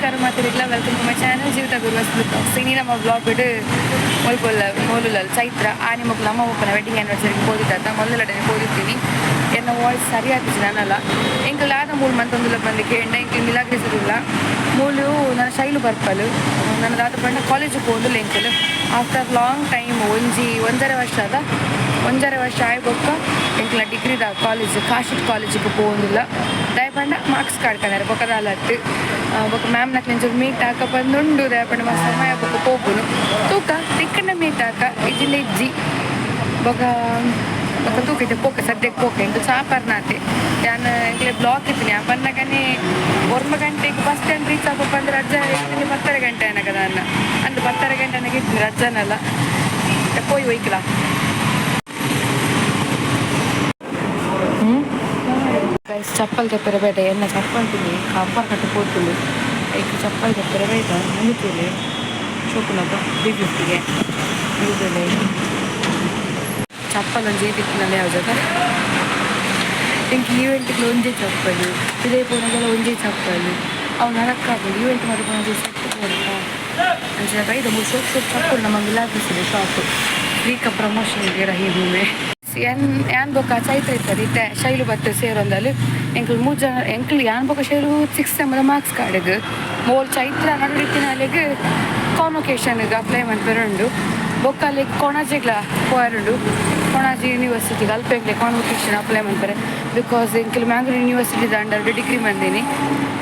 ನಮಸ್ಕಾರ ಮಾತಾಡಿಲ್ಲ welcome to my channel ಜೀವಿತ ಗುರುವಸ್ತು ಸಿನಿ ನಮ್ಮ ಬ್ಲಾಗ್ ಬಿಟ್ಟು ಮೊದಲ ಚೈತ್ರ ಆನೆ ಮಕ್ಕಳು ಅಮ್ಮ ಒಪ್ಪನ ವೆಡ್ಡಿಂಗ್ ಆ್ಯನಿವರ್ಸರಿಗೆ ಹೋಗಿದ್ದ ಮೊದಲಡೆ ಹೋಗಿರ್ತೀನಿ ಎನ್ನ ವಾಯ್ಸ್ ಸರಿಯಾಗಿತ್ತು ನಾನಲ್ಲ ಎಂಕಲ್ ಆದ 3 ಮಂತ್ ಒಂದಿಲ್ಲ ಬಂದಿಕ್ಕೆ ಎಂಡ ಎಂಕಲ್ ಮಿಲಾಗ್ರಿಸಿದಿಲ್ಲ ಮೂಲು ನನ್ನ ಶೈಲು ಬರ್ಪಲು ನನ್ನದಾದ ಬಣ್ಣ ಕಾಲೇಜಿಗೆ ಹೋಗಲು ಎಂಕಲ್ ಆಫ್ಟರ್ ಲಾಂಗ್ ಟೈಮ್ ಒಂದರ ವರ್ಷ ಆಯ್ಬೊಕ್ಕ ಎಂಕಲ ಡಿಗ್ರಿದ ಕಾಲೇಜ್ ಕಾಶಿಟ್ ಕಾಲೇಜಿಗೆ ಹೋಗೋದಿಲ್ಲ ದಯಪಂಡ ಮಾರ್ಕ್ಸ್ ಕಾಡ್ಕೊಂಡಾರೆ ಬೊಕ್ಕದಾಲತ್ತು ಬೊಕ್ಕ ಮ್ಯಾಮ್ನ ಕ್ಲೆಂಚು ಮೀಟ್ ಹಾಕ ಬಂದುಂಡು ದಯಪಂಡ ಮ ಸಮಯ ಬೊಕ್ಕ ಹೋಗುನು ತೂಕ ತಿಕ್ಕಂಡ ಮೀಟ್ ಹಾಕ ಇಜಿಂದ ಇಜ್ಜಿ ಬೊಕ್ಕ ತೂಕ ಇದ್ದೆ ಪೋಕ ಸದ್ಯಕ್ಕೆ ಪೋಕ ಎಂಟು ಸಾಪರ್ನಾತೆ ನಾನು ಎಂಕ್ಲೆ ಬ್ಲಾಕ್ ಇದ್ದೀನಿ ಆ ಪನ್ನಗನೇ 1 ಗಂಟೆಗೆ ಬಸ್ ಸ್ಟ್ಯಾಂಡ್ ರೀಚ್ ಆಗಪ್ಪ ಅಂದ್ರೆ ಅಜ್ಜ 10 ಗಂಟೆ ಅನ್ನಕದ ಅನ್ನ ಅಂದು 10 ಗಂಟೆ ನನಗೆ ಇದ್ದೀನಿ ಅಜ್ಜನಲ್ಲ ಪೋಯ್ ಒಯ್ಕಲ ಚಪ್ಪಲ್ ತೆಪ್ಪರೆ ಬೇಡ ಎನ್ನ ಚಪ್ಪಲ್ ತಿನ್ನಿ ಕಪ್ಪರ್ ಕಟ್ಟು ಕೂತೀನಿ ಈಗ ಚಪ್ಪಲ್ ತೆಪ್ಪರೆ ಬೇಡ ಮುಗಿತೀನಿ ಶೋಕುನಪ್ಪ 350ಗೆ ಇವುದಲ್ಲ ಚಪ್ಪಲ್ ಒಂದು ಜೀತಿನಲ್ಲಿ ಯಾವ ಜೊತೆ ಎಂಗೆ ಈವೆಂಟ್ಗೆ ಒಂದೇ ಚಪ್ಪಲು ಇದೇ ಪೋನಾಗೆಲ್ಲ ಒಂದೇ ಚಪ್ಪಲು ಅವು ನರಕ್ಕಾಗಲಿ ಈವೆಂಟ್ ಮಾಡ್ಕೊಂಡು ಸೆಟ್ ಕೊಡ್ತಾ ಅಂತ ಇದು 3 ಶೋಪ್ ಚಪ್ಪಲು ನಮ್ಮ ಮಿಲಾಗ್ರಿಸಿದೆ ಶಾಪು ಫ್ರೀಕ ಪ್ರಮೋಷನ್ಗೆ ರಹಿ ಭೂಮಿ ಯಾನ್ ಬೊಕ್ಕ ಚೈತ್ರ ಇರ್ತದೆ ಇತ್ತೆ ಶೈಲು ಬತ್ತು ಸೇರೊಂದಲ್ಲಿ ಎಂಕಲ್ 3 ಜನ ಎಂಕಲ್ ಯಾನ್ ಬೊಕ್ಕ ಶೈಲು 6th ಸೆಮ್ದ ಮಾರ್ಕ್ಸ್ ಕಾರ್ಡಿಗೆ ಮೋಲ್ ಚೈತ್ರ ನಡುವಿನ ಅಲ್ಲಿಗೆ ಕಾನ್ವೊಕೇಶನ್ಗೆ ಅಪ್ಲೈ ಮಾಡ್ಬರುಂಡು ಬೊಕ್ಕ ಅಲ್ಲಿ ಕೊಣಾಜಿಗ್ಲ ಹೋಯರುಂಡು ಕೊಣಾಜಿ ಯೂನಿವರ್ಸಿಟಿಗೆ ಅಲ್ಪೆಂಗ್ಲೆ ಕಾನ್ವೊಕೇಶನ್ ಅಪ್ಲೈ ಮಾಡ್ತಾರೆ ಬಿಕಾಸ್ ಎಂಕಲ್ ಮ್ಯಾಂಗ್ಳೂರ್ ಯೂನಿವರ್ಸಿಟಿದ ಅಂಡರ್ ಡಿಗ್ರಿ ಬಂದೀನಿ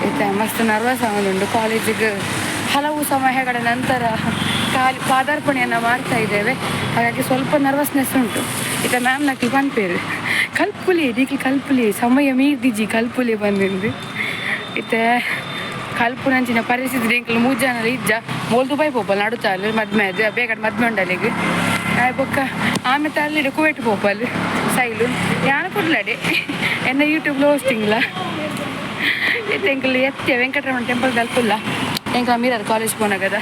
ಇತ್ತೆ ಮಸ್ತ್ ನರ್ವಸ್ ಆಗೋದುಂಡು ಕಾಲೇಜಿಗೆ ಹಲವು ಸಮಯಗಳ ನಂತರ ಪಾದಾರ್ಪಣೆಯನ್ನು ಮಾಡ್ತಾ ಇದ್ದೇವೆ ಹಾಗಾಗಿ ಸ್ವಲ್ಪ ನರ್ವಸ್ನೆಸ್ ಉಂಟು ಈಗ ಮ್ಯಾಮ್ ನಕ್ಲಿ ಪನ್ಪೇರು ಕಲ್ಪುಲಿ ಸಮಯ ಮೀರ್ದಿಜಿ ಕಲ್ಪುಲಿ ಬಂದಿಂದು ಇತ್ತೆ ಕಲ್ಪುನಂಚಿನ ಪರಿಸ್ಥಿತಿ ಎಂಕಲು 3 ಜನ ಇಜ್ಜ ಮೋಲ್ ದುಬೈ ಪೋಪಲ್ ನಡುತ್ತಲ್ಲಿ ಮದ್ಮೆ ಅದು ಬೇಗ ಮದ್ಮೆ ಉಂಡಲ್ಲಿಗೆ ಬೊಕ್ಕ ಆಮೇಲೆ ಅಲ್ಲಿಡು ಕುವೆಟ್ ಪೋಪಲ್ ಸೈಲು ಯಾನು ಕೊಡ್ಲಾಡೆ ಎನ್ನ ಯೂಟ್ಯೂಬ್లో ಹೋಸ್ಟಿಂಗ್ಲ ಇತ್ತೆ ಎಂಕಲ್ ಎತ್ತೆ ವೆಂಕಟರಮಣ ಟೆಂಪಲ್ ತಲುಪಿಲ್ಲ ಎಂಕ ಮೀರಾದ ಕಾಲೇಜ್ ಪೋನಾಗದ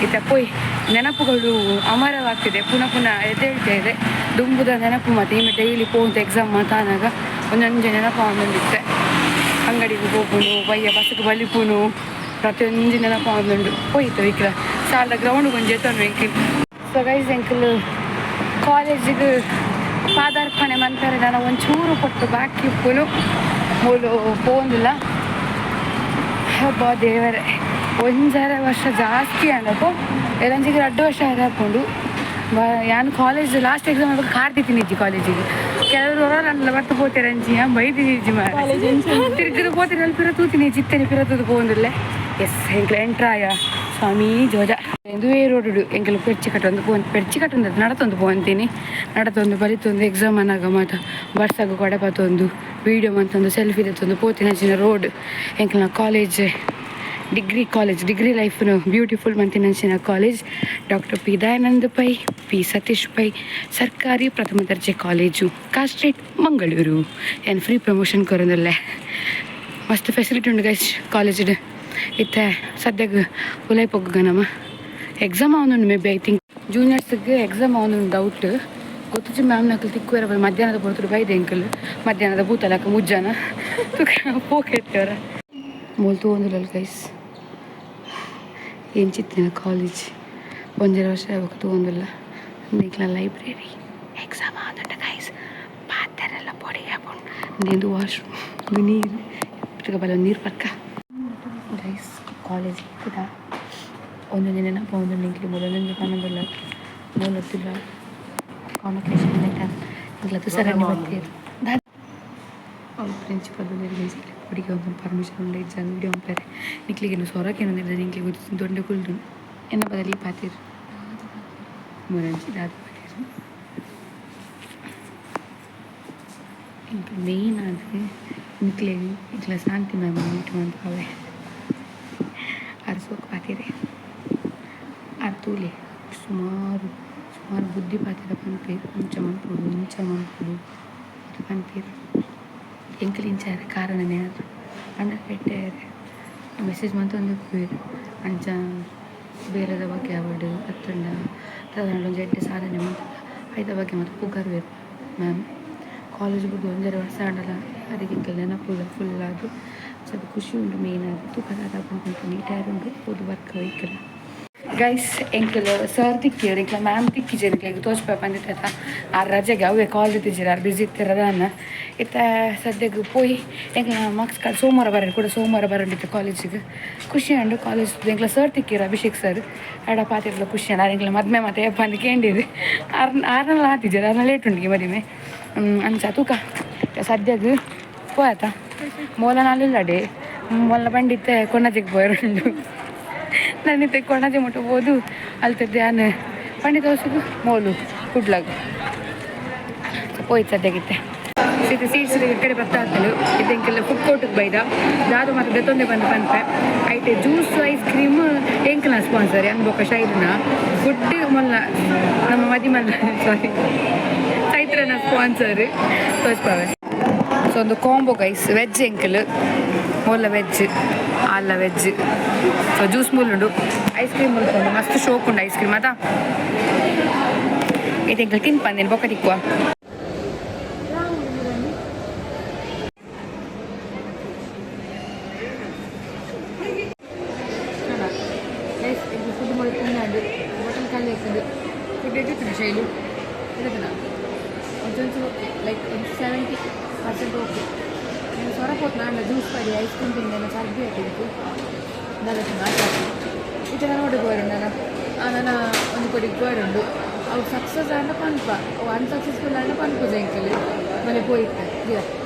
ಇತ್ತ ಪೋಯ್ ನೆನಪುಗಳು ಅಮರವಾಗ್ತಿದೆ ಪುನಃ ಎದ್ದೇಳ್ತಾ ಇದೆ ದುಂಬುದ ನೆನಪು ಮತ್ತು ಇನ್ನು ಡೈಲಿ ಪೋಂತ ಎಕ್ಸಾಮ್ ಮಾತಾನಾಗ ಒಂದೊಂದು ನೆನಪು ಒಂದೊಂದಿತ್ತೆ ಅಂಗಡಿಗೆ ಹೋಗ್ಬೋದು ಬಯ್ಯ ಬಸ್ಸಿಗೆ ಬಲಿಪುನು ಪ್ರತಿಯೊಂದು ನೆನಪು ಒಂದೊಂದು ಹೋಯ್ತು ವಿಕ್ರ ಸಾಲದ ಗ್ರೌಂಡ್ಗೆ ಒಂದು ಜೆತ್ತೊಂದು ಎಂಕಿಲ್ ಸೊ ಗೈಸ್ ಎಂಕಿಲ್ ಕಾಲೇಜಿಗೆ ಪಾದಾರ್ಪಣೆ ಮಂತಾರೆ ನಾನು ಒಂಚೂರು ಕೊಟ್ಟು ಬಾಕಿ ಇಪ್ಪುನು ಮೂಲು ಹೋಗಿಲ್ಲ ಹಬ್ಬ ದೇವರೇ 1.5 ವರ್ಷ ಜಾಸ್ತಿ ಅನ್ನೋದು ಎಲ್ಲಂಜಿಗೆ 2 ವರ್ಷ ಹಾಕೊಂಡು ನಾನು ಕಾಲೇಜ್ ಲಾಸ್ಟ್ ಎಕ್ಸಾಮ್ ಆಗುವಾಗ ಕಾರ್ತಿದ್ದೀನಿ ಇಜ್ಜಿ ಕಾಲೇಜಿಗೆ ಕೆಲವರು ನನ್ನ ಬರ್ತಾ ಹೋಗ್ತಾರೆ ಅಂಜಿ ಬೈದಿನಿ ಇಜ್ಜಿ ತಿರ್ಗಿದು ಹೋಗ್ತೀನಿ ಅಲ್ಲಿ ಪಿರತೂತೀನಿ ಚಿತ್ತನಿ ಪಿರತೂದು ಹೋಗಿಲ್ಲ ಎಸ್ ಎಂಕ್ಲೆ ಎಂಟ್ರಾಯ ಸ್ವಾಮಿ ಜೋಜ ಎಂದುವೇ ರೋಡು ಎಂಕಲು ಪೆಡ್ಚಿಕಟ್ಟೊಂದು ನಡತೊಂದು ಪೋಂತೀನಿ ನಡತೊಂದು ಬಲಿತೊಂದು ಎಕ್ಸಾಮ್ ಅನ್ನಾಗ ಮಾತ ಬರ್ಸಾಗ ಕೊಡೆ ಪತ್ತೊಂದು ವೀಡಿಯೋ ಮಂತೊಂದು ಸೆಲ್ಫಿ ತೆತ್ತೊಂದು ಪೋತಿನ ಹಚ್ಚಿನ ರೋಡ್ ಎಂಕಲ್ನ ಕಾಲೇಜ್ ಡಿಗ್ರಿ ಲೈಫ್ನು ಬ್ಯೂಟಿಫುಲ್ ಮಂತಿನಂಚಿನ college doctor P Dayananda Pai P Satish Pai ಸರ್ಕಾರಿ ಪ್ರಥಮ ದರ್ಜೆ ಕಾಲೇಜು ಕಾಸ್ಟ್ರೇಟ್ ಮಂಗಳೂರು ಏನು ಫ್ರೀ ಪ್ರಮೋಷನ್ ಕೊರೋದಲ್ಲೇ ಮಸ್ತ್ ಫೆಸಿಲಿಟಿ ಉಂಟು ಗೈಸ್ ಕಾಲೇಜ್ದು ಇತ್ತೆ ಸದ್ಯಕ್ಕೆ ಉಲೈ ಪೊಗ್ಗ ನಮ್ಮ ಎಕ್ಸಾಮ್ ಅವನುಂಡು ಮೇ ಬಿ ಐ ಥಿಂಕ್ ಜೂನಿಯರ್ಸ್ಗೆ ಎಕ್ಸಾಮ್ ಅವನುಂಡು ಡೌಟ್ ಗೊತ್ತಿದ್ದು ಮ್ಯಾಮ್ ನಕಲು ತಿಕ್ಕುವರ ಮಧ್ಯಾಹ್ನದ ಬರ್ತಾರೆ ಬೈದೆ ಎಂಕಲ್ ಮಧ್ಯಾಹ್ನದ ಬೂತಲಕ್ಕ ಮುಜ್ಜಾನ ಪೋಕೆಟ್ಟವರ ಮೂಲ್ತು ಒಂದಿಲ್ಲ ಗೈಸ್ ಏನು ಚಿತ್ತಿನ ಕಾಲೇಜ್ 1.5 ವರ್ಷ ಯಾವಾಗ ತೊಗೊಂಡಿಲ್ಲ ನಿಕ್ಲ ಲೈಬ್ರರಿ ಎಕ್ಸಾಮ್ ಆದಂಟ ಗೈಸ್ ಪಾತ್ರೆಲ್ಲ ಪೊಡಿ ಹಾಕೊಂಡು ನಿಂದು ವಾಶ್ರೂಮ್ ನೀರು ಬಲ್ಲ ನೀರು ಪಕ್ಕ ಗೈಸ್ ಕಾಲೇಜ್ ಕೂಡ ಒಂದೊಂದು ನೆನಪು ಒಂದೊಂದು ನಿಂಕ್ಲಿ ಒಂದೊಂದು ಕಾಣೋದಿಲ್ಲ ಮೂಲತ್ತಿಲ್ಲ ಕಾನ್ವೊಕೇಶನ್ ಲೆಟರ್ ಇಂಗ್ಲತ್ತು ಸರಣಿ ಬರ್ತೀರು ಅವ್ರು ಪ್ರಿನ್ಸಿಪಲ್ ಹುಡುಗಿ ಒಂದು ಪರ್ಮಿಷನ್ ಉಂಡು ಎಕ್ಸಾಮ್ ವಿಡಿಯೋ ಅಂತಾರೆ ನಿಕ್ಲಿಗೇನು ಸೊರಕೇನು ನಿರ್ಧಾರ ನಿಂಕ್ಲಿ ಗೊತ್ತಿದ್ದು ದೊಡ್ಡ ಕುಳ್ದು ಎನ್ನ ಬದಲಿ ಪಾತಿರು ಮುರಂಜಿ ದಾದ ಪಾತಿರು ಇಂಕ ಮೇಯ್ನ್ ಆದರೆ ನಿಕ್ಲೆ ಇಟ್ಲ ಶಾಂತಿ ಮ್ಯಾಮ್ ಮೀಟ್ ಮಾಡ್ತಾವೆ ಅರ್ಸೋಕೆ ಪಾತಿರೆ ಅರ್ತೂಲೆ ಸುಮಾರು ಬುದ್ಧಿ ಪಾತಿರ ಪನ್ಪೇರು ಮುಂಚ ಮನ್ಪುಡು ಪನ್ಪೇರು ಎಂಕಲಿಂಚಾರ ಕಾರಣನೇ ಅದು ಅಂಡ ಕೆಟ್ಟಾರೆ ಮೆಸೇಜ್ ಮಂತೊಂದು ಪೇರು ಅಂಚ ಬೇರೆದ ಬಗ್ಗೆ ಅವಡು ಹತ್ತಂಡ ಒಂದು 8 ಸಾಧನೆ ಮಂತ ಐದ ಬಗ್ಗೆ ಮತ್ತು ಪುಗಾರು ಬೇಕು ಮ್ಯಾಮ್ ಕಾಲೇಜ್ ಬಿದ್ದು 1.5 ವರ್ಷ ಆಡಲ್ಲ ಅದಕ್ಕೆ ನೆನಪು ಫುಲ್ ಅದು ಸ್ವಲ್ಪ ಖುಷಿ ಉಂಟು ಮೇನ್ ಅದು ತೂಕ ದಾದಾಪುಂಟು ನೀಟಾಗಿ ಉಂಟು ಹೋದು ವರ್ಕ್ ವೈಕಲ್ ಗೈಸ್ ಎಂಕಲ್ ಸರ್ ತಿಕ್ಕಿರು ಎಂಕಲ್ ಮ್ಯಾಮ್ ತಿಕ್ಕಿಜರು ಎಂಕ್ಲೆಗ್ ತೋಚ್ಪ ಬಂದಿತ್ತ ಆ ರಜೆಗೆ ಅವೇ ಕಾಲ್ ಇತ್ತಿದ್ದೀರ ಬಿಸಿ ಇತ್ತಿರದ ಇತ್ತ ಸದ್ಯಕ್ಕೆ ಪೋಯಿ ಎಂಕ್ಲ ಮಾರ್ಕ್ಸ್ ಕಾರ್ಡ್ ಸೋಮವಾರ ಬರೋದು ಕೂಡ ಸೋಮವಾರ ಬರೋಂಡಿತ್ತು ಕಾಲೇಜಿಗೆ ಖುಷಿ ಉಂಡು ಕಾಲೇಜ್ ಎಂಕ್ಲ ಸರ್ ತಿಕ್ಕಿರು ಅಭಿಷೇಕ್ ಸರ್ ಆಡ ಪಾತಿರ್ಲ ಖುಷಿ ಅಣ್ಣ ಎಂಕ್ಲ ಮದ್ಮೆ ಮತ್ತೆ ಯಪ್ಪ ಅಂತ ಕೇಂಡಿರು ಆರ್ನೆಲ್ಲ ಆತಿದ್ದೀರ ಆರ್ನ ಲೇಟ್ ಉಂಡಿಗೆ ಮದುವೆ ಅಂಚ ತೂಕ ಸದ್ಯಕ್ಕೆ ಪೋಯತ ಮೂಲ ನಾಲಿಲ್ಲ ಡೇ ಮೊಲ್ಲ ಬಂಡಿತ್ತೆ ಕೊನ್ನಜಿಗೆ ಪೋಯರುಂಡು ನನ್ನಿತ್ತೆ ಕೊಣಜೆ ಮುಟ್ಟಬೋದು ಅಲ್ತ ಧ್ಯಾನ ಪಂಡಿತ ದೋಸೆಗೂ ಮೋಲು ಕುಡ್ಲಾಗ ಹೋಯ್ತು ಸದ್ಯಗಿತ್ತೆ ಇದು ಸೀಟ್ಸ್ ಕಡೆ ಬರ್ತಾ ಇರ್ತಲು ಇದಕ್ಕೆಲ್ಲ ಫುಡ್ ಕೋರ್ಟಿಗೆ ಬೈದ ದಾದು ಮತ್ತು ಬೆತ್ತೊಂದೆ ಬಂದು ಬಂತೆ ಐತೆ ಜ್ಯೂಸ್ ಐಸ್ ಕ್ರೀಮ್ ಎಂಕಲ್ನ ಸ್ಪಾನ್ಸರ್ ಅನ್ಬೋಕ ಶೈಲಿನ ಫುಡ್ ಮೊಲ್ಲ ನಮ್ಮ ಮಲ್ಲ ಸಾರಿ ಚೈತ್ರನ ಸ್ಪಾನ್ಸರ್ ತೋಚ್ಪಾವೆ ಸೊ ಒಂದು ಕಾಂಬೋ ಗೈಸ್ ವೆಜ್ ಎಂಕಲ್ ಮೊಲ್ಲ ವೆಜ್ ಅಲ್ಲ ವೆಜ್ ಸೊ ಜ್ಯೂಸ್ ಮೂಲುಂಡು ಐಸ್ ಕ್ರೀಮ್ ಮುಲ್ಕೊಂಡು ಮಸ್ತ್ ಶೋಕ್ ಉಂಡು ಐಸ್ ಕ್ರೀಮ್ ಅದಾ ಇದು ಎಂಕಲ್ ತಿನ್ಪಂದೇನು ಬೊಕ್ಕ ತಿಕ್ಕುವ ಫುಡ್ ಮಾಡಿ ತಿನ್ನಾಡು ಹೋಟೆಲ್ ಖಾಲಿ ಆಗ್ತದೆ ಫುಡ್ ಇಟ್ಟಿರ್ತೀನಿ ಶೈಲು ಇರುತ್ತಲ್ಲ ಒಂಚೂರು ಓಕೆ ಲೈಕ್ ಒಂದು 70% ಓಕೆ ನೀವು ಸ್ವರ ಕೊಟ್ಟು ನಾನು ಜ್ಯೂಸ್ ಪಡಿ ಐಸ್ ಕ್ರೀಮ್ ತಿಂದೇನೆ ಸರ್ದಿ ಹಾಕಿದ್ದು ನಾನು ಈ ಥರ ನೋಡಿ ಗೋರುಂಡು ನಾನು ಒಂದು ಕೊಡಿ ಗೋರುಂಡು ಅವು ಸಕ್ಸಸ್ ಆಂಡ ಪನ್ಪ ಅವು ಅನ್ಸಕ್ಸಸ್ಫುಲ್ ಆಂಡ ಪನ್ಪು ಜಂಕಲ್ಲಿ ಮನೆ ಹೋಯ್ತು